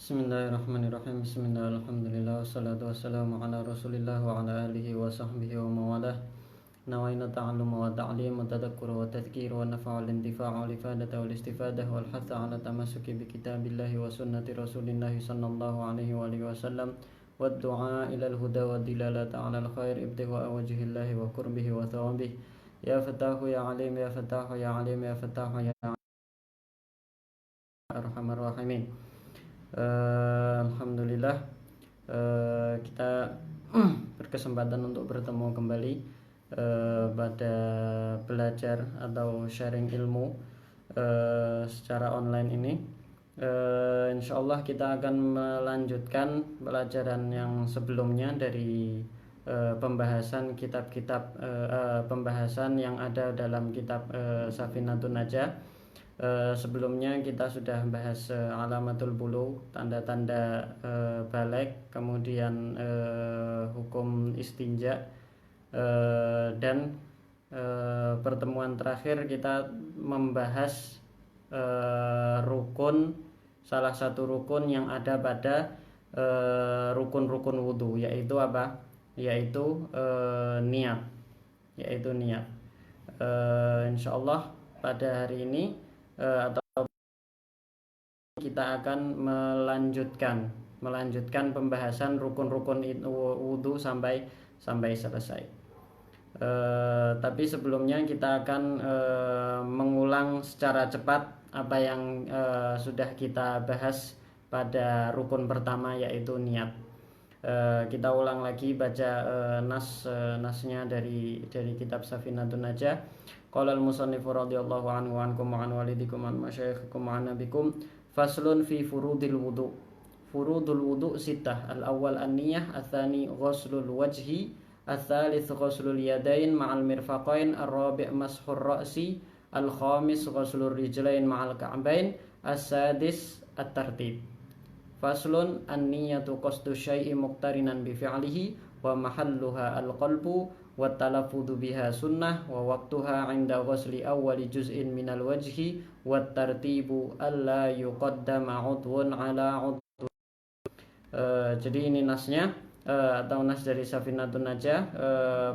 Bismillahirrahmanirrahim. Bismillah, alhamdulillah, wassalatu wassalamu ala rasulillah wa ala alihi wa sahbihi wa mawalah. Nawaina ta'alluma wa ta'lim wa tadhakkura wa tadhkira wa nafa'a wal intifa'a wal ifadata wal istifadah wal hatha ala tamassuki bi kitabillahi wa sunnati rasulillah sallallahu alaihi wa alihi wasallam wa du'a ila al-huda wa dilalata ala al-khair ibtigha'a wajhillahi wa qurbihi wa thawabih. Ya fatahu ya alim, ya fatahu ya alim, ya fatahu ya arhamar rahimin. Alhamdulillah, kita berkesempatan untuk bertemu kembali pada belajar atau sharing ilmu secara online ini. Insyaallah kita akan melanjutkan pelajaran yang sebelumnya dari pembahasan kitab-kitab pembahasan yang ada dalam kitab Safinatun Najah. Sebelumnya kita sudah bahas alamatul bulu, tanda-tanda balik, kemudian hukum istinja, dan pertemuan terakhir kita membahas rukun, salah satu rukun yang ada pada rukun-rukun wudhu, yaitu apa? Yaitu niat, insyaallah pada hari ini atau kita akan melanjutkan pembahasan rukun-rukun wudhu sampai selesai. Tapi sebelumnya kita akan mengulang secara cepat apa yang sudah kita bahas pada rukun pertama, yaitu niat. Kita ulang lagi baca nasnya dari kitab Safinatun Najah. Qala al-musannifu radhiyallahu anhu wa ankum wa an walidikum an masyayikhikum wa an nabikum. Faslun fi furudil wudu. Furudul wudu sittah. Al-awwal an-niyah, al-thani ghuslul wajhi, al-thalith ghuslul yadain ma'al mirfaqain, al-rabi' mashur ra'si, al-khamis ghuslul rijlain ma'al ka'bain, al-sadis at-tartib. Faslun an-niyatu qasdu syai'i muqtarinan bi fi'lihi wa mahalluha al-qalbu wa talaffudu biha sunnah wa waqtuha 'inda ghusli awwali juz'in minal wajhi wa tartibu alla yuqaddama 'udwun 'ala 'udwun. Jadi ini nasnya atau nas dari Safinatun Najah.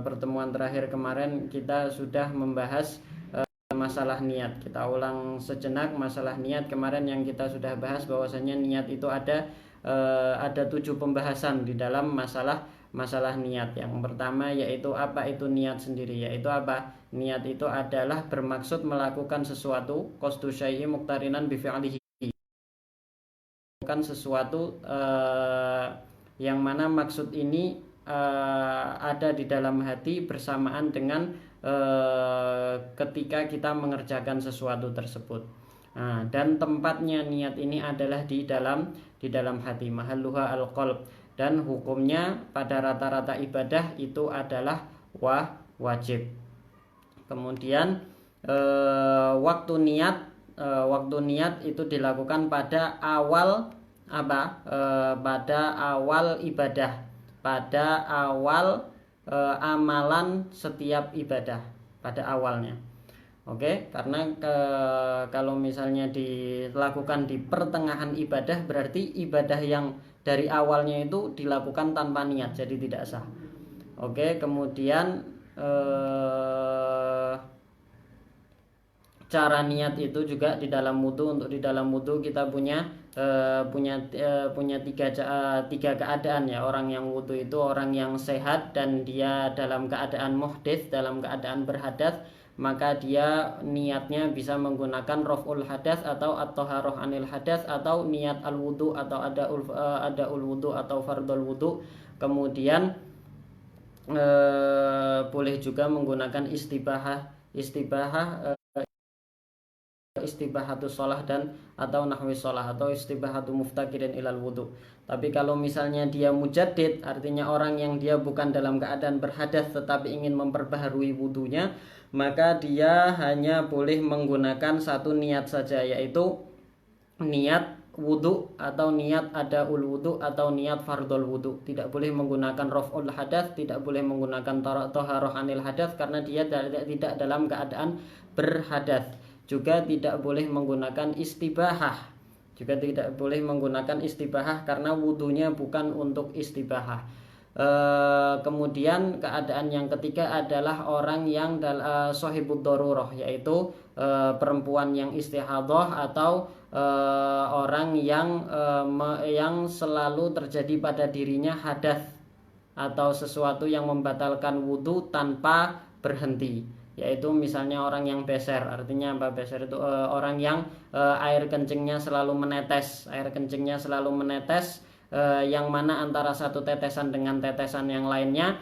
Pertemuan terakhir kemarin kita sudah membahas masalah niat. Kita ulang sejenak masalah niat. Kemarin yang kita sudah bahas bahwasanya niat itu ada 7 pembahasan di dalam masalah niat. Yang pertama yaitu apa itu niat sendiri, yaitu apa? Niat itu adalah bermaksud melakukan sesuatu, qasdu syai'i muqtarinan bi fi'lihi, melakukan sesuatu yang mana maksud ini ada di dalam hati bersamaan dengan ketika kita mengerjakan sesuatu tersebut. Dan tempatnya niat ini adalah di dalam hati, mahalluha al-qalb. Dan hukumnya pada rata-rata ibadah itu adalah wajib. Kemudian waktu niat itu dilakukan pada awal apa? Pada awal ibadah, pada awal amalan setiap ibadah, pada awalnya. Oke, karena kalau misalnya dilakukan di pertengahan ibadah, berarti ibadah yang dari awalnya itu dilakukan tanpa niat, jadi tidak sah. Oke, kemudian cara niat itu juga di dalam wudu. Untuk di dalam wudu kita punya tiga keadaan ya. Orang yang wudu itu orang yang sehat dan dia dalam keadaan muhdits, dalam keadaan berhadas, maka dia niatnya bisa menggunakan raf'ul hadas atau at-thaharah anil hadas atau niat al-wudu atau adaul wudu atau fardhul wudu. Kemudian boleh juga menggunakan istibahatus shalah dan atau nahwi shalah atau istibahatu muftakirin ilal wudu. Tapi kalau misalnya dia mujaddid, artinya orang yang dia bukan dalam keadaan berhadas tetapi ingin memperbaharui wudunya, maka dia hanya boleh menggunakan satu niat saja, yaitu niat wudu atau niat adaul wudu atau niat fardhul wudu. Tidak boleh menggunakan raf'ul hadas, tidak boleh menggunakan thaharah anil hadas karena dia tidak dalam keadaan berhadas. Juga tidak boleh menggunakan istibahah juga tidak boleh menggunakan istibahah karena wudhunya bukan untuk istibahah. Kemudian keadaan yang ketiga adalah orang yang sohibud darurah, yaitu perempuan yang istihadhah atau orang yang selalu terjadi pada dirinya hadas atau sesuatu yang membatalkan wudhu tanpa berhenti, yaitu misalnya orang yang beser. Artinya apa beser itu? Orang yang air kencingnya selalu menetes, yang mana antara satu tetesan dengan tetesan yang lainnya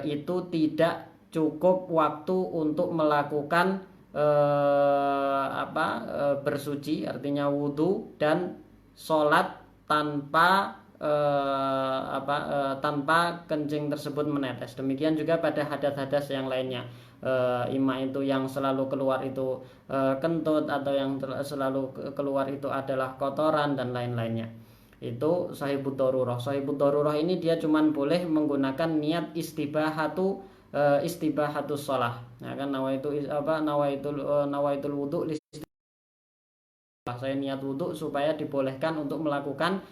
itu tidak cukup waktu untuk melakukan bersuci, artinya wudhu dan sholat tanpa tanpa kencing tersebut menetes. Demikian juga pada hadas-hadas yang lainnya, ima itu yang selalu keluar itu kentut, atau yang selalu keluar itu adalah kotoran dan lain-lainnya. Itu sahibud darurah. Sahibud darurah ini dia cuman boleh menggunakan niat istibahatus shalah. Nah kan nawaitul wudu, saya niat wudu supaya dibolehkan untuk melakukan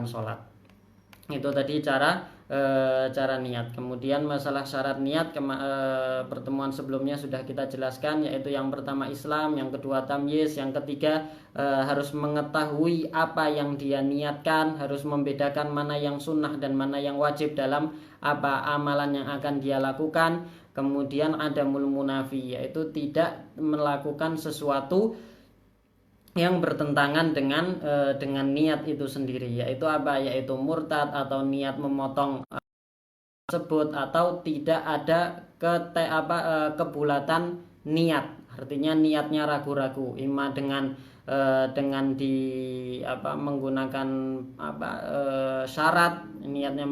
sholat. Itu tadi cara niat. Kemudian masalah syarat niat pertemuan sebelumnya sudah kita jelaskan, yaitu yang pertama Islam, yang kedua tamyiz, yang ketiga harus mengetahui apa yang dia niatkan, harus membedakan mana yang sunnah dan mana yang wajib dalam amalan yang akan dia lakukan. Kemudian adamul munafi, yaitu tidak melakukan sesuatu yang bertentangan dengan niat itu sendiri, yaitu yaitu murtad atau niat memotong tersebut, atau tidak ada kebulatan niat, artinya niatnya ragu-ragu, ima dengan menggunakan syarat, niatnya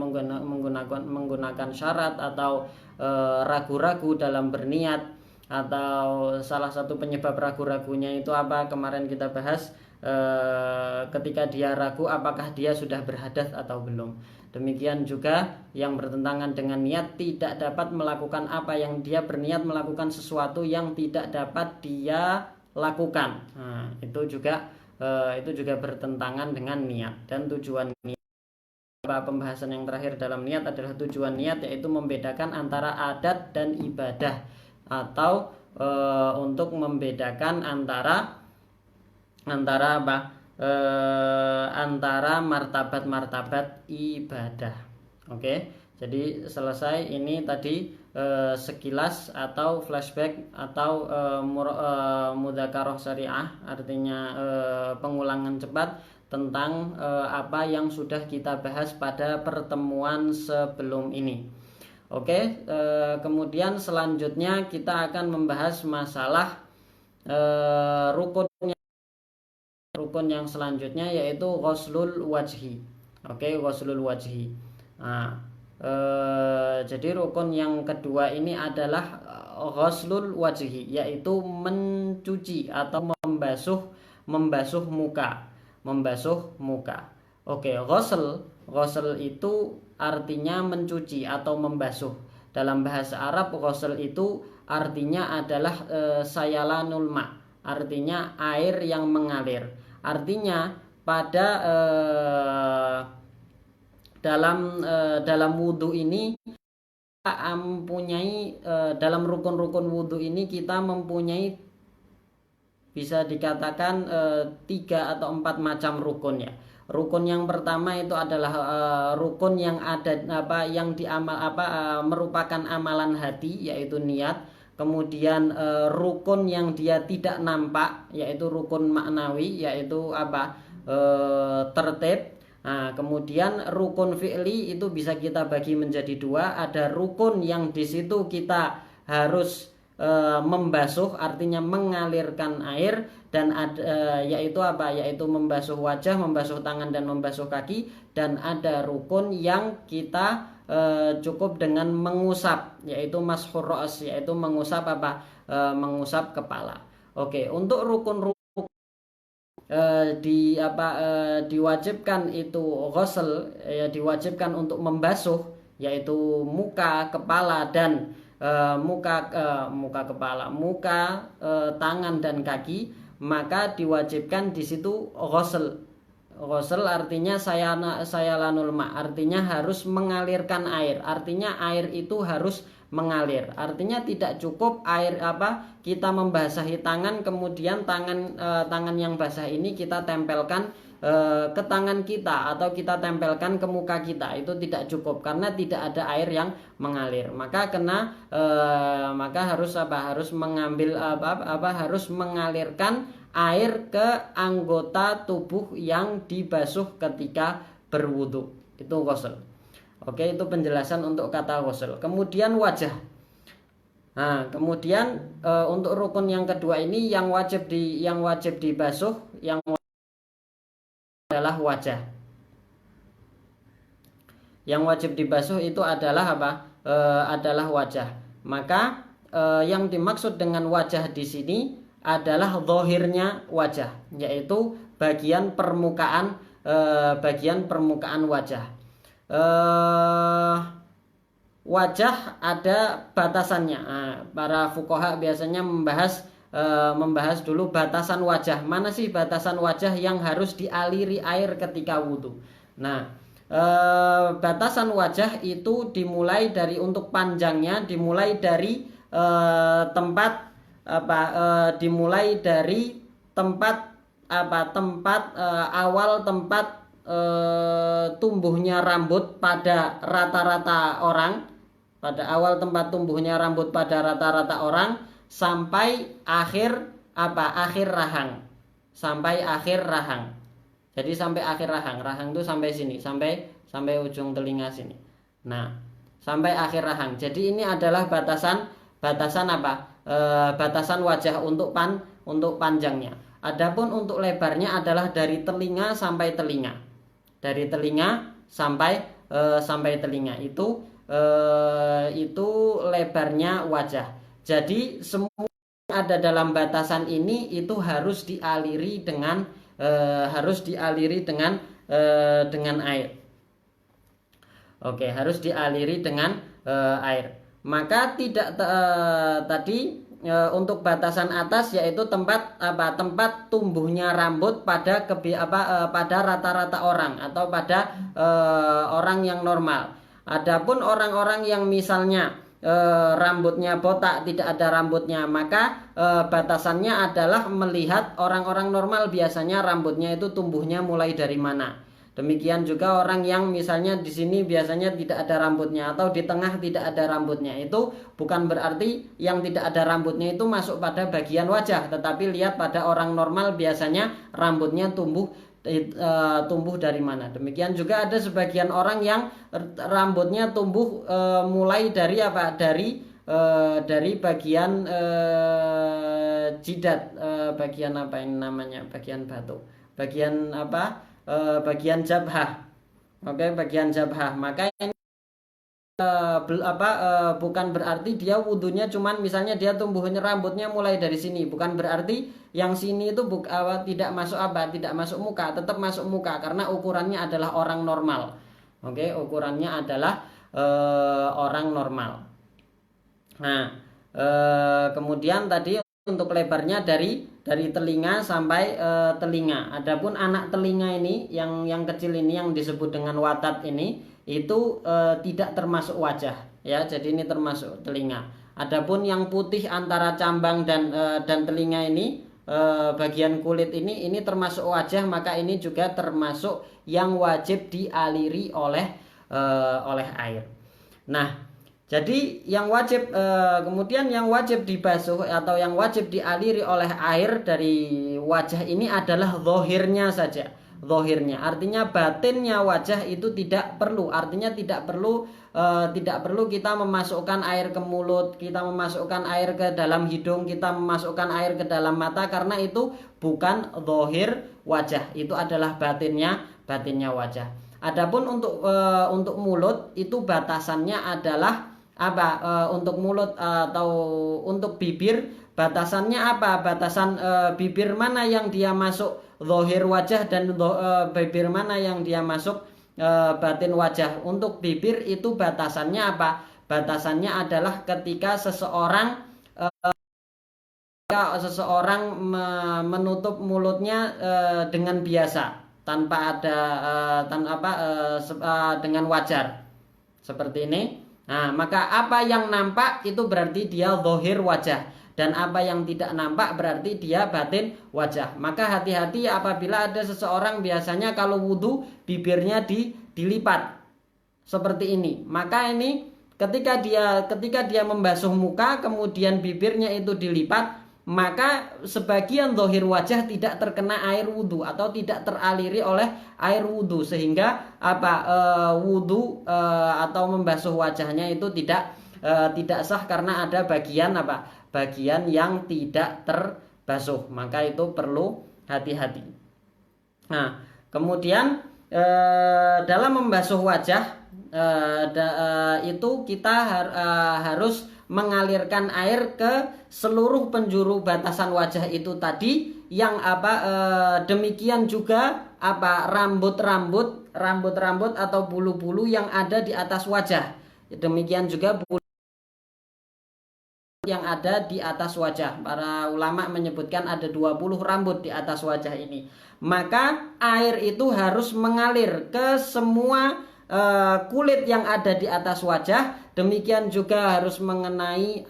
menggunakan syarat, atau ragu-ragu dalam berniat. Atau salah satu penyebab ragu-ragunya itu kemarin kita bahas, ketika dia ragu apakah dia sudah berhadas atau belum. Demikian juga yang bertentangan dengan niat, tidak dapat melakukan apa yang dia berniat melakukan sesuatu yang tidak dapat dia lakukan. Nah, itu juga bertentangan dengan niat dan tujuan niat. Pembahasan yang terakhir dalam niat adalah tujuan niat, yaitu membedakan antara adat dan ibadah, atau untuk membedakan antara martabat-martabat ibadah. Oke, jadi selesai ini tadi sekilas atau flashback atau mudzakarah syariah, artinya pengulangan cepat tentang apa yang sudah kita bahas pada pertemuan sebelum ini. Oke, kemudian selanjutnya kita akan membahas masalah rukun yang selanjutnya, yaitu ghuslul wajhi. Oke, ghuslul wajhi. Nah, jadi rukun yang kedua ini adalah ghuslul wajhi, yaitu mencuci atau membasuh muka. Oke, ghusl itu artinya mencuci atau membasuh. Dalam bahasa Arab, ghusl itu artinya adalah sayalanul ma, artinya air yang mengalir. Artinya pada dalam wudhu ini kita mempunyai dalam rukun-rukun wudhu ini kita mempunyai, bisa dikatakan 3 atau 4 macam rukun ya. Rukun yang pertama itu adalah rukun yang merupakan amalan hati, yaitu niat. Kemudian rukun yang dia tidak nampak, yaitu rukun maknawi, yaitu tertib. Nah, kemudian rukun fi'li itu bisa kita bagi menjadi 2. Ada rukun yang di situ kita harus membasuh, artinya mengalirkan air, dan yaitu membasuh wajah, membasuh tangan, dan membasuh kaki. Dan ada rukun yang kita cukup dengan mengusap, yaitu mashur ra's, yaitu mengusap mengusap kepala. Oke, untuk rukun diwajibkan itu ghusl, diwajibkan untuk membasuh, yaitu muka, kepala, dan muka, tangan, dan kaki. maka diwajibkan di situ ghusl. Ghusl artinya sayalanul ma, artinya harus mengalirkan air. Artinya air itu harus mengalir. Artinya tidak cukup air kita membasahi tangan, kemudian tangan yang basah ini kita tempelkan ke tangan kita atau kita tempelkan ke muka kita. Itu tidak cukup karena tidak ada air yang mengalir. Maka harus mengambil harus mengalirkan air ke anggota tubuh yang dibasuh ketika berwudu. Itu ghusl. Oke, itu penjelasan untuk kata ghusl. Kemudian wajah. Nah, kemudian untuk rukun yang kedua ini yang wajib dibasuh yang adalah wajah. Yang wajib dibasuh itu adalah adalah wajah. Maka yang dimaksud dengan wajah di sini adalah zahirnya wajah, yaitu bagian permukaan wajah. Wajah ada batasannya. Para fuqaha biasanya membahas dulu batasan wajah. Mana sih batasan wajah yang harus dialiri air ketika wudhu? Nah, batasan wajah itu dimulai dari untuk panjangnya dimulai dari dimulai dari awal tempat tumbuhnya rambut pada rata-rata orang, sampai akhir rahang. Jadi sampai akhir rahang itu sampai sini, sampai ujung telinga sini. Nah, sampai akhir rahang. Jadi ini adalah batasan batasan wajah untuk panjangnya. Adapun untuk lebarnya adalah dari telinga sampai telinga. Dari telinga sampai telinga itu lebarnya wajah. Jadi semua yang ada dalam batasan ini itu harus dialiri dengan air. Oke, harus dialiri dengan air. Maka untuk batasan atas yaitu tempat tumbuhnya rambut pada rata-rata orang atau pada orang yang normal. Adapun orang-orang yang misalnya rambutnya botak, tidak ada rambutnya, maka batasannya adalah melihat orang-orang normal biasanya rambutnya itu tumbuhnya mulai dari mana. Demikian juga orang yang misalnya di sini biasanya tidak ada rambutnya atau di tengah tidak ada rambutnya. Itu bukan berarti yang tidak ada rambutnya itu masuk pada bagian wajah, tetapi lihat pada orang normal biasanya rambutnya tumbuh dari mana. Demikian juga ada sebagian orang yang rambutnya tumbuh mulai dari dari bagian jidat, bagian bagian batu, bagian jabhah. Oke, bagian jabhah. Maka ini bukan berarti dia wudhunya cuman misalnya dia tumbuhnya rambutnya mulai dari sini, bukan berarti yang sini itu tidak masuk muka, tetap masuk muka karena ukurannya adalah orang normal. Oke, ukurannya adalah orang normal. Nah, kemudian tadi untuk lebarnya dari telinga sampai telinga. Adapun anak telinga ini yang kecil ini yang disebut dengan watat ini itu tidak termasuk wajah ya. Jadi ini termasuk telinga. Adapun yang putih antara cambang dan telinga ini bagian kulit ini termasuk wajah, maka ini juga termasuk yang wajib dialiri oleh air. Nah, jadi yang wajib kemudian yang wajib dibasuh atau yang wajib dialiri oleh air dari wajah ini adalah zahirnya saja. Zahirnya artinya batinnya wajah itu tidak perlu. Artinya tidak perlu kita memasukkan air ke mulut, kita memasukkan air ke dalam hidung, kita memasukkan air ke dalam mata, karena itu bukan zahir wajah. Itu adalah batinnya wajah. Adapun untuk mulut itu batasannya adalah untuk mulut atau untuk bibir batasannya apa? Batasan bibir mana yang dia masuk zahir wajah dan bibir mana yang dia masuk batin wajah. Untuk bibir itu batasannya apa? Batasannya adalah ketika seseorang seseorang menutup mulutnya dengan biasa tanpa ada dengan wajar seperti ini. Nah, maka apa yang nampak itu berarti dia zahir wajah, dan apa yang tidak nampak berarti dia batin wajah. Maka hati-hati apabila ada seseorang biasanya kalau wudhu bibirnya dilipat seperti ini. Maka ini ketika dia membasuh muka kemudian bibirnya itu dilipat, maka sebagian zahir wajah tidak terkena air wudhu atau tidak teraliri oleh air wudhu, sehingga wudhu atau membasuh wajahnya itu tidak sah karena ada bagian yang tidak terbasuh. Maka itu perlu hati-hati. Nah, kemudian dalam membasuh wajah itu kita harus mengalirkan air ke seluruh penjuru batasan wajah itu tadi, yang demikian juga rambut-rambut atau bulu-bulu yang ada di atas wajah, demikian juga bulu yang ada di atas wajah. Para ulama menyebutkan ada 20 rambut di atas wajah ini. Maka air itu harus mengalir ke semua kulit yang ada di atas wajah, demikian juga harus mengenai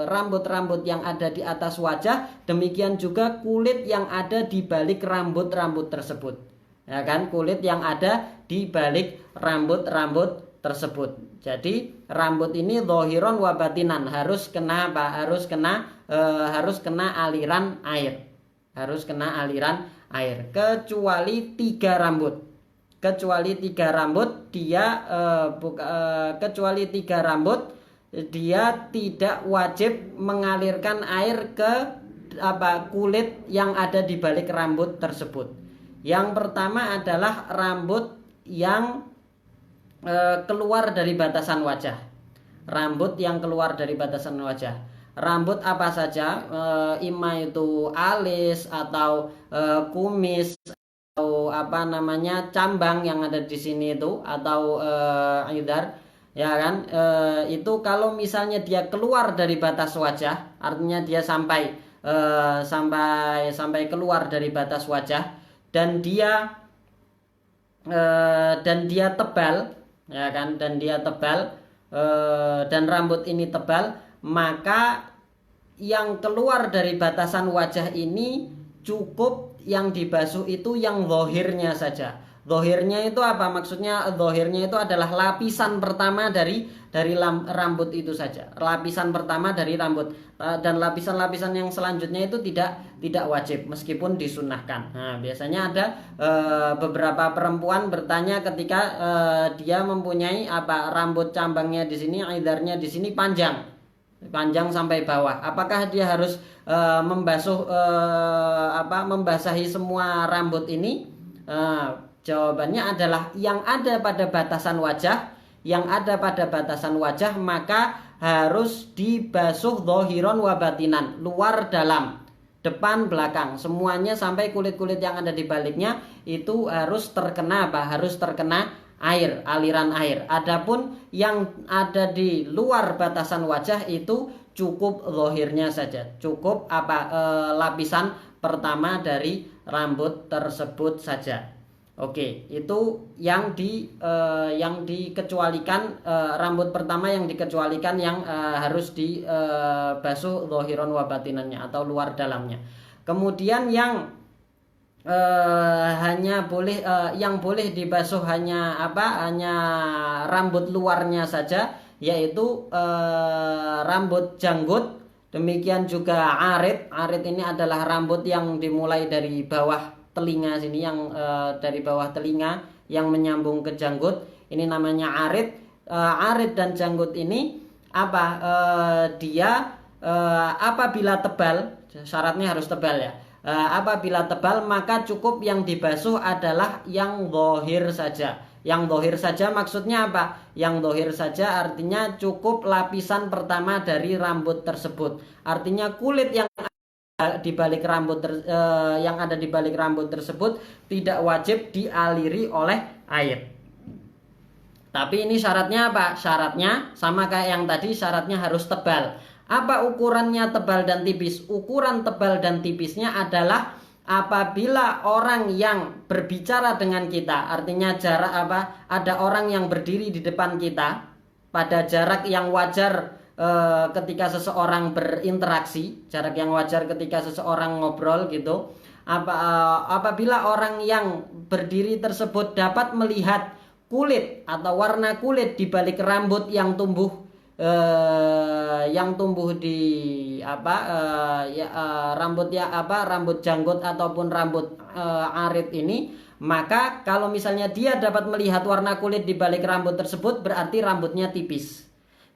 rambut-rambut yang ada di atas wajah, demikian juga kulit yang ada di balik rambut-rambut tersebut, ya kan, kulit yang ada di balik rambut-rambut tersebut. Jadi rambut ini zahiron wa batinan harus kena aliran air, kecuali 3 rambut. Kecuali 3 rambut dia tidak wajib mengalirkan air ke kulit yang ada di balik rambut tersebut. Yang pertama adalah rambut yang keluar dari batasan wajah. Rambut yang keluar dari batasan wajah. Rambut apa saja, ima itu alis atau kumis, atau cambang yang ada di sini itu, atau idar, ya kan, itu kalau misalnya dia keluar dari batas wajah, artinya dia sampai keluar dari batas wajah, dan dia tebal, ya kan, dan rambut ini tebal, maka yang keluar dari batasan wajah ini cukup yang dibasuh itu yang zahirnya saja. Zahirnya itu apa maksudnya? Zahirnya itu adalah lapisan pertama dari rambut itu saja. Lapisan pertama dari rambut, dan lapisan-lapisan yang selanjutnya itu tidak wajib meskipun disunahkan. Nah, biasanya ada beberapa perempuan bertanya ketika dia mempunyai rambut cambangnya di sini, idarnya di sini panjang sampai bawah, apakah dia harus membasahi semua rambut ini? Jawabannya adalah yang ada pada batasan wajah, maka harus dibasuh zahiron wa batinan, luar dalam, depan belakang, semuanya sampai kulit-kulit yang ada di baliknya itu harus terkena air, aliran air. Adapun yang ada di luar batasan wajah itu cukup zahirnya saja, cukup lapisan pertama dari rambut tersebut saja. Oke, itu yang dikecualikan, rambut pertama yang dikecualikan, yang harus dibasuh zahiron wa batinannya atau luar dalamnya. Kemudian yang yang boleh dibasuh hanya rambut luarnya saja, yaitu rambut janggut, demikian juga arit. Arit ini adalah rambut yang dimulai dari bawah telinga sini, yang dari bawah telinga yang menyambung ke janggut, ini namanya arit. Arit dan janggut ini dia apabila tebal, syaratnya harus tebal ya. Apabila tebal maka cukup yang dibasuh adalah yang zahir saja. Yang zahir saja maksudnya apa? Yang zahir saja artinya cukup lapisan pertama dari rambut tersebut. Artinya kulit yang ada di balik rambut tersebut tidak wajib dialiri oleh air. Tapi ini syaratnya apa? Syaratnya sama kayak yang tadi, syaratnya harus tebal. Apa ukurannya tebal dan tipis? Ukuran tebal dan tipisnya adalah apabila orang yang berbicara dengan kita, artinya jarak ada orang yang berdiri di depan kita pada jarak yang wajar ketika seseorang berinteraksi, jarak yang wajar ketika seseorang ngobrol gitu. Apabila orang yang berdiri tersebut dapat melihat kulit atau warna kulit di balik rambut yang tumbuh di rambut janggut ataupun rambut arit ini, maka kalau misalnya dia dapat melihat warna kulit di balik rambut tersebut, berarti rambutnya tipis.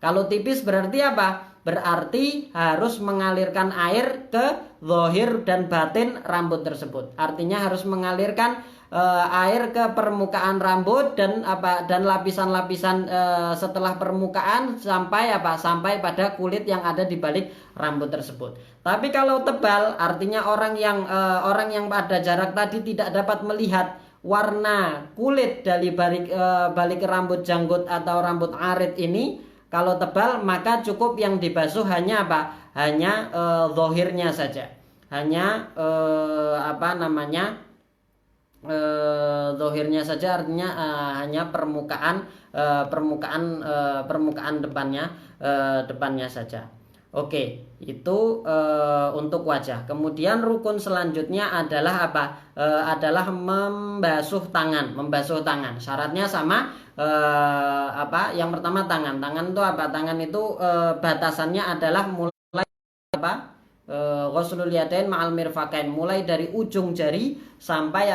Kalau tipis berarti apa? Berarti harus mengalirkan air ke zahir dan batin rambut tersebut. Artinya harus mengalirkan air ke permukaan rambut dan lapisan-lapisan setelah permukaan sampai pada kulit yang ada di balik rambut tersebut. Tapi kalau tebal, artinya orang yang pada jarak tadi tidak dapat melihat warna kulit dari balik rambut janggut atau rambut arit ini. Kalau tebal, maka cukup yang dibasuh hanya hanya zahirnya saja. Hanya zahirnya saja, artinya hanya permukaan depannya saja. Oke, itu untuk wajah. Kemudian rukun selanjutnya adalah adalah membasuh tangan. Syaratnya sama. Yang pertama tangan itu tangan itu batasannya adalah mulai ghuslul yadain ma'al mirfaqain, mulai dari ujung jari sampai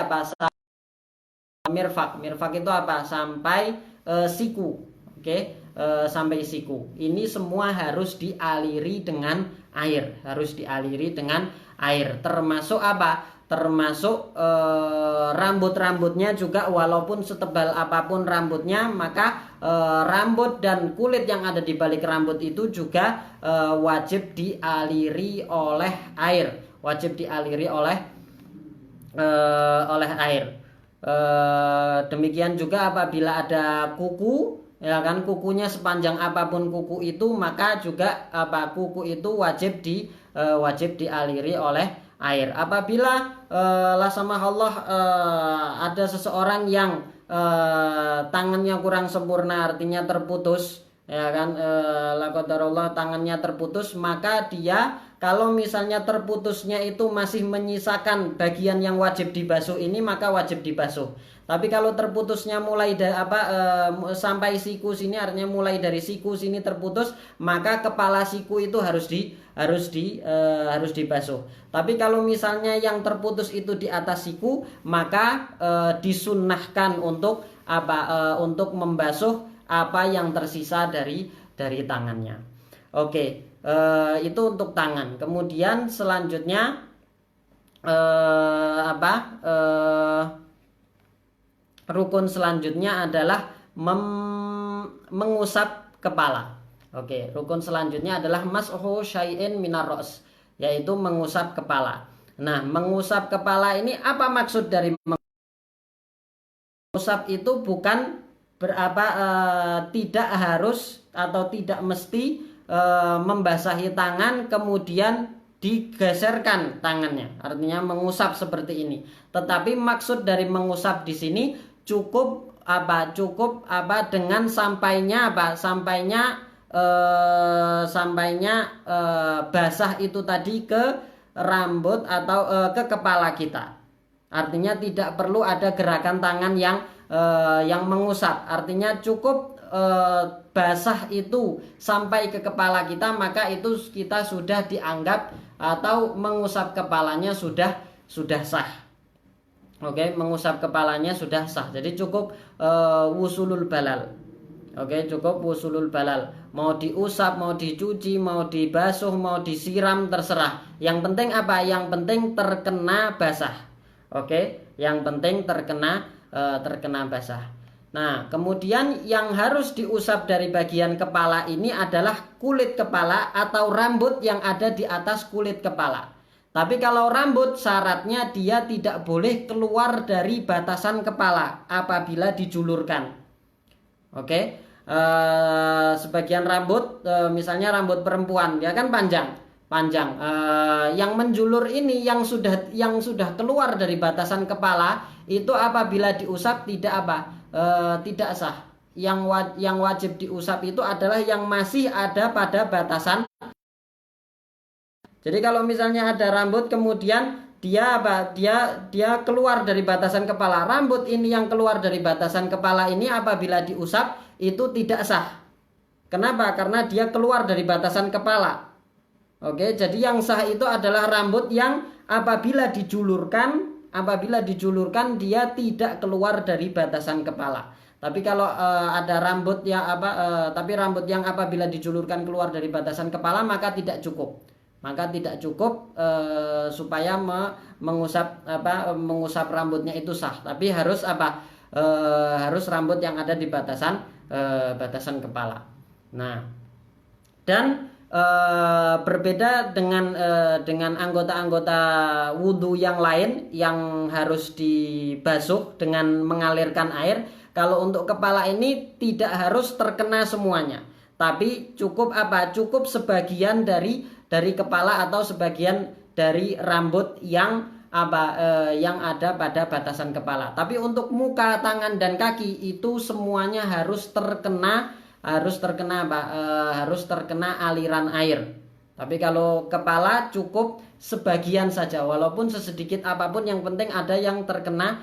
mirfaq itu sampai siku. Oke. Sampai siku. Ini semua harus dialiri dengan air, termasuk termasuk rambut-rambutnya juga, walaupun setebal apapun rambutnya, maka rambut dan kulit yang ada di balik rambut itu juga wajib dialiri oleh air, demikian juga apabila ada kuku, ya kan, kukunya sepanjang apapun kuku itu, maka juga kuku itu wajib dialiri oleh air. Apabila la samahullah ada seseorang yang tangannya kurang sempurna, artinya terputus, ya kan, la qadarullah tangannya terputus, maka dia kalau misalnya terputusnya itu masih menyisakan bagian yang wajib dibasuh ini, maka wajib dibasuh. Tapi kalau terputusnya mulai sampai siku sini, artinya mulai dari siku sini terputus, maka kepala siku itu harus dibasuh. Tapi kalau misalnya yang terputus itu di atas siku, maka disunnahkan untuk untuk membasuh apa yang tersisa dari tangannya. Oke, itu untuk tangan. Kemudian selanjutnya rukun selanjutnya adalah mengusap kepala. Oke, rukun selanjutnya adalah mas'hu syai'in minar ra's, yaitu mengusap kepala. Nah, mengusap kepala ini apa maksud dari mengusap? Itu bukan tidak harus atau tidak mesti membasahi tangan kemudian digeserkan tangannya, artinya mengusap seperti ini. Tetapi maksud dari mengusap di sini cukup dengan sampainya basah itu tadi ke rambut atau ke kepala kita. Artinya tidak perlu ada gerakan tangan yang mengusap. Artinya cukup basah itu sampai ke kepala kita, maka itu kita sudah dianggap atau mengusap kepalanya sudah sah. Oke, mengusap kepalanya sudah sah. Jadi cukup wusulul balal. Oke, cukup wusulul balal. Mau diusap, mau dicuci, mau dibasuh, mau disiram, terserah. Yang penting apa? Yang penting terkena basah. Oke, yang penting terkena basah. Nah, kemudian yang harus diusap dari bagian kepala ini adalah kulit kepala atau rambut yang ada di atas kulit kepala. Tapi kalau rambut, syaratnya dia tidak boleh keluar dari batasan kepala apabila dijulurkan. Oke, sebagian rambut, misalnya rambut perempuan dia kan panjang, yang menjulur ini yang sudah keluar dari batasan kepala itu apabila diusap tidak sah. Yang wajib diusap itu adalah yang masih ada pada batasan. Jadi kalau misalnya ada rambut kemudian dia keluar dari batasan kepala, rambut ini yang keluar dari batasan kepala ini apabila diusap itu tidak sah. Kenapa? Karena dia keluar dari batasan kepala. Oke, jadi yang sah itu adalah rambut yang apabila dijulurkan dia tidak keluar dari batasan kepala. Tapi kalau ada rambut tapi rambut yang apabila dijulurkan keluar dari batasan kepala maka tidak cukup. Supaya mengusap rambutnya itu sah. Tapi harus harus rambut yang ada di batasan kepala. Nah, dan berbeda dengan anggota-anggota wudhu yang lain yang harus dibasuh dengan mengalirkan air. Kalau untuk kepala ini tidak harus terkena semuanya, tapi cukup sebagian dari kepala atau sebagian dari rambut yang ada pada batasan kepala. Tapi untuk muka, tangan dan kaki itu semuanya harus terkena aliran air. Tapi kalau kepala cukup sebagian saja, walaupun sesedikit apapun, yang penting ada yang terkena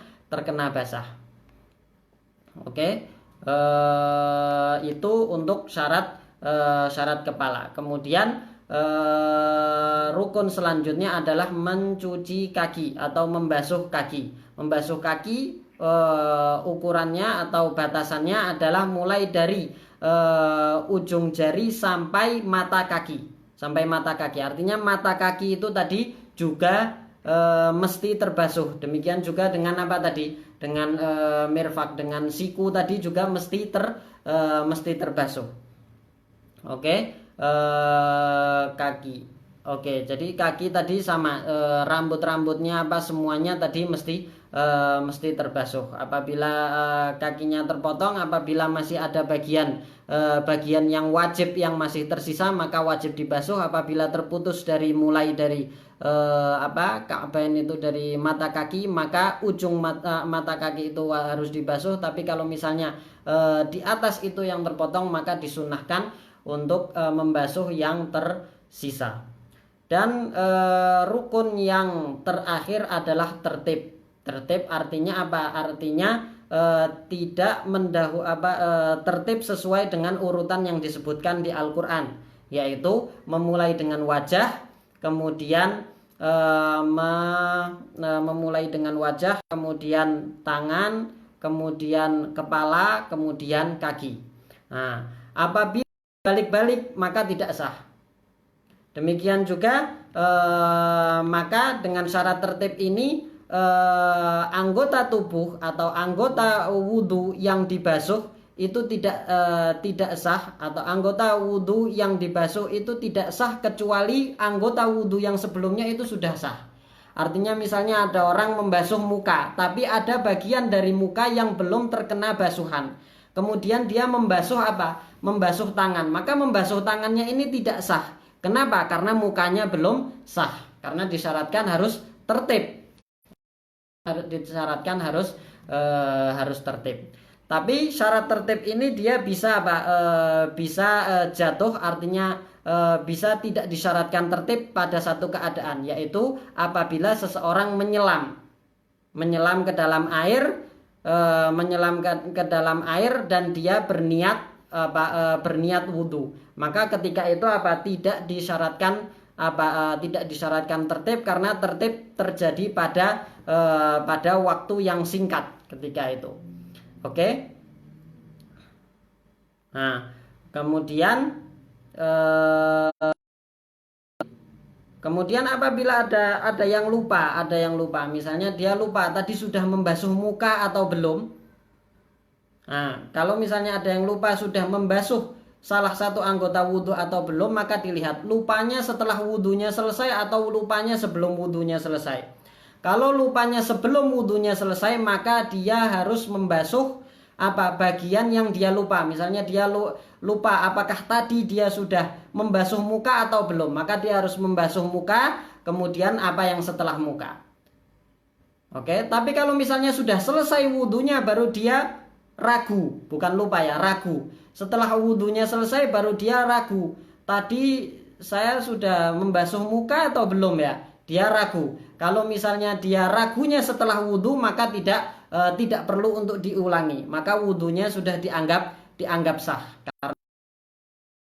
basah. Oke, itu untuk syarat kepala. Kemudian rukun selanjutnya adalah mencuci kaki atau membasuh kaki. Ukurannya atau batasannya adalah mulai dari ujung jari sampai mata kaki. Artinya mata kaki itu tadi juga mesti terbasuh. Demikian juga dengan dengan mirfak, dengan siku tadi juga mesti terbasuh. Oke, kaki. Oke, jadi kaki tadi sama, rambut-rambutnya semuanya tadi mesti terbasuh. Apabila kakinya terpotong, apabila masih ada bagian yang wajib yang masih tersisa, maka wajib dibasuh. Apabila terputus mulai dari dari mata kaki, maka ujung mata kaki itu harus dibasuh. Tapi kalau misalnya di atas itu yang terpotong, maka disunahkan untuk membasuh yang tersisa. Dan rukun yang terakhir adalah tertib. Tertib artinya apa? Artinya tidak tertib sesuai dengan urutan yang disebutkan di Al-Quran, yaitu memulai dengan wajah, kemudian kemudian tangan, kemudian kepala, kemudian kaki. Nah, apabila balik-balik maka tidak sah. Demikian juga maka dengan syarat tertib ini anggota tubuh atau anggota wudhu yang dibasuh itu tidak sah, atau anggota wudhu yang dibasuh itu tidak sah kecuali anggota wudhu yang sebelumnya itu sudah sah. Artinya misalnya ada orang membasuh muka, tapi ada bagian dari muka yang belum terkena basuhan. Kemudian dia membasuh membasuh tangan, maka membasuh tangannya ini tidak sah. Kenapa? Karena mukanya belum sah. Karena disyaratkan harus tertib. Harus tertib. Tapi syarat tertib ini dia bisa jatuh, artinya bisa tidak disyaratkan tertib pada satu keadaan, yaitu apabila seseorang menyelam ke dalam air, dan dia berniat wudhu, maka ketika itu tidak disyaratkan tertib, karena tertib terjadi pada waktu yang singkat ketika itu. Oke. Nah, kemudian apabila ada yang lupa, misalnya dia lupa tadi sudah membasuh muka atau belum. Nah, kalau misalnya ada yang lupa sudah membasuh salah satu anggota wudhu atau belum, maka dilihat lupanya setelah wudhunya selesai atau lupanya sebelum wudhunya selesai. Kalau lupanya sebelum wudhunya selesai, maka dia harus membasuh bagian yang dia lupa. Misalnya dia lupa apakah tadi dia sudah membasuh muka atau belum, maka dia harus membasuh muka, kemudian apa yang setelah muka. Oke, tapi kalau misalnya sudah selesai wudhunya baru dia ragu, bukan lupa ya, ragu. Setelah wudhunya selesai baru dia ragu, tadi saya sudah membasuh muka atau belum ya, dia ragu. Kalau misalnya dia ragunya setelah wudhu, maka tidak perlu untuk diulangi, maka wudhunya sudah dianggap sah, karena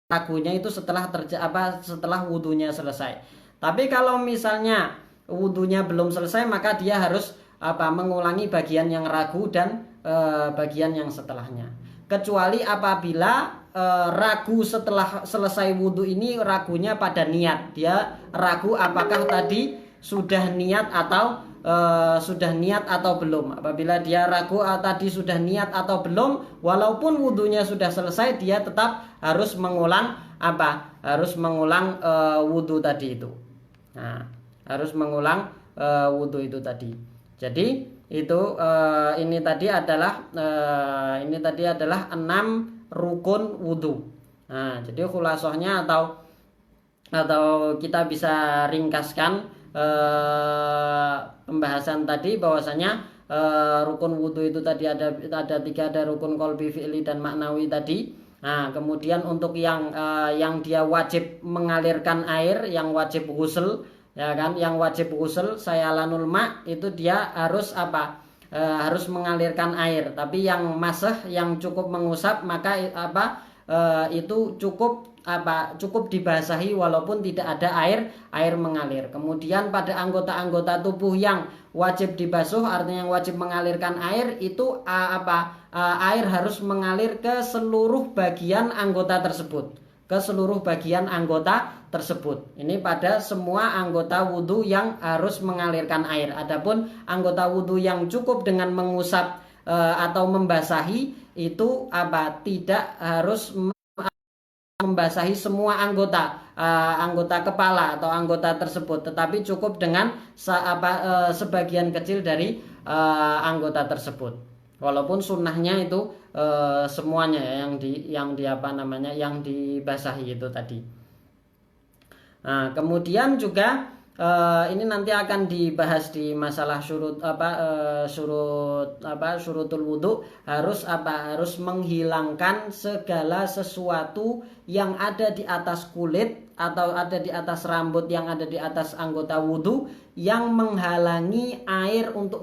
ragunya itu setelah wudhunya selesai. Tapi kalau misalnya wudhunya belum selesai, maka dia harus mengulangi bagian yang ragu dan bagian yang setelahnya. Kecuali apabila ragu setelah selesai wudhu ini ragunya pada niat, dia ragu apakah tadi sudah niat atau belum. Apabila dia ragu tadi sudah niat atau belum, walaupun wudhunya sudah selesai, dia tetap harus mengulang wudhu tadi itu. Nah, harus mengulang wudhu itu tadi. Jadi itu ini tadi adalah 6 rukun wudhu. Nah, jadi khulasohnya atau kita bisa ringkaskan pembahasan tadi bahwasanya rukun wudhu itu tadi ada 3, ada rukun qalbi, fi'li dan maknawi tadi. Nah, kemudian untuk yang dia wajib mengalirkan air, yang wajib ghusl, ya kan, yang wajib ghusl sayalanul ma, itu dia harus harus mengalirkan air. Tapi yang masah, yang cukup mengusap, maka itu cukup dibasahi walaupun tidak ada air mengalir. Kemudian pada anggota-anggota tubuh yang wajib dibasuh, artinya yang wajib mengalirkan air, itu air harus mengalir ke seluruh bagian anggota tersebut, Ini pada semua anggota wudhu yang harus mengalirkan air. Adapun anggota wudhu yang cukup dengan mengusap atau membasahi, itu tidak harus membasahi semua anggota kepala atau anggota tersebut, tetapi cukup dengan sebagian kecil dari anggota tersebut. Walaupun sunnahnya itu semuanya yang dibasahi itu tadi. Nah, kemudian juga ini nanti akan dibahas di masalah syurutul wudhu, harus menghilangkan segala sesuatu yang ada di atas kulit atau ada di atas rambut, yang ada di atas anggota wudhu, yang menghalangi air untuk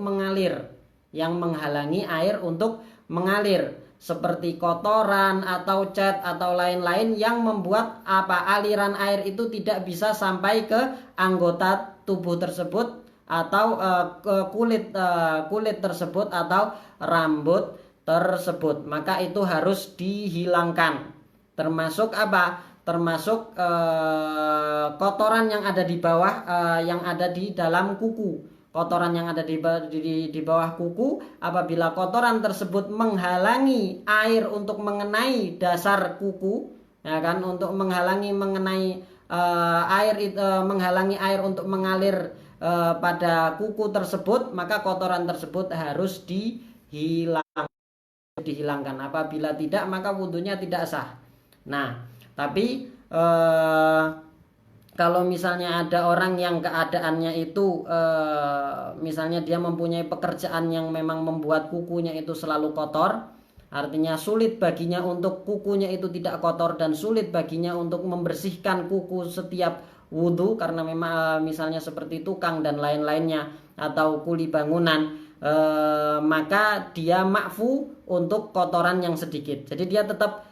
mengalir, seperti kotoran atau cat atau lain-lain yang membuat aliran air itu tidak bisa sampai ke anggota tubuh tersebut atau ke kulit tersebut atau rambut tersebut, maka itu harus dihilangkan. Termasuk kotoran yang ada di bawah, yang ada di dalam kuku. Kotoran yang ada di bawah kuku, apabila kotoran tersebut menghalangi air untuk mengenai dasar kuku, ya kan, untuk menghalangi air untuk mengalir pada kuku tersebut, maka kotoran tersebut harus dihilangkan. Apabila tidak, maka wudhunya tidak sah. Nah, tapi kalau misalnya ada orang yang keadaannya itu misalnya dia mempunyai pekerjaan yang memang membuat kukunya itu selalu kotor, artinya sulit baginya untuk kukunya itu tidak kotor dan sulit baginya untuk membersihkan kuku setiap wudhu, karena memang misalnya seperti tukang dan lain-lainnya atau kuli bangunan, maka dia ma'fu untuk kotoran yang sedikit. Jadi dia tetap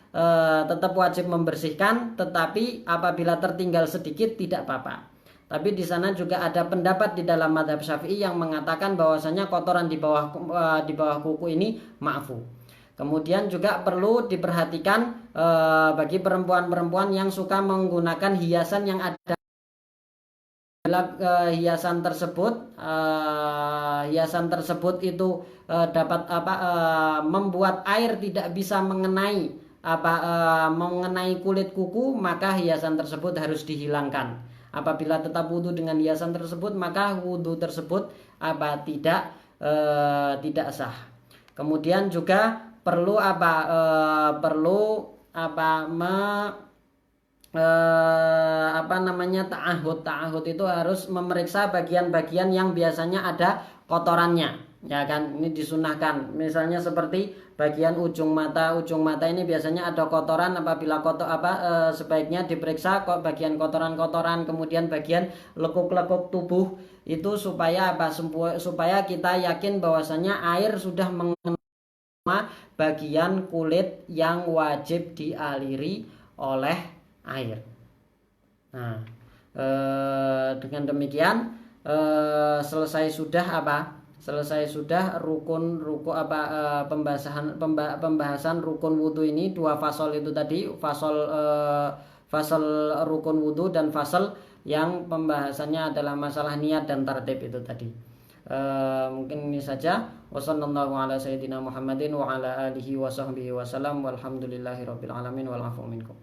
wajib membersihkan, tetapi apabila tertinggal sedikit tidak apa-apa. Tapi di sana juga ada pendapat di dalam mazhab Syafi'i yang mengatakan bahwasanya kotoran di bawah kuku ini ma'fu. Kemudian juga perlu diperhatikan bagi perempuan-perempuan yang suka menggunakan hiasan yang ada, bila hiasan tersebut itu dapat membuat air tidak bisa mengenai kulit kuku, maka hiasan tersebut harus dihilangkan. Apabila tetap wudhu dengan hiasan tersebut, maka wudhu tersebut tidak sah. Kemudian juga perlu apa ta'ahud itu harus memeriksa bagian-bagian yang biasanya ada kotorannya, ya kan. Ini disunahkan, misalnya seperti bagian ujung mata ini biasanya ada kotoran. Apabila sebaiknya diperiksa kok bagian kotoran-kotoran, kemudian bagian lekuk-lekuk tubuh itu supaya supaya kita yakin bahwasanya air sudah mengenai bagian kulit yang wajib dialiri oleh air. Nah, dengan demikian selesai sudah pembahasan rukun wudhu ini. 2 fasal itu tadi, fasal rukun wudhu dan fasal yang pembahasannya adalah masalah niat dan tartib itu tadi. Mungkin ini saja. Wassallallahu ala sayyidina Muhammadin wa ala alihi wa sahbihi wasallam walhamdulillahi rabbil alamin wal afu minkum.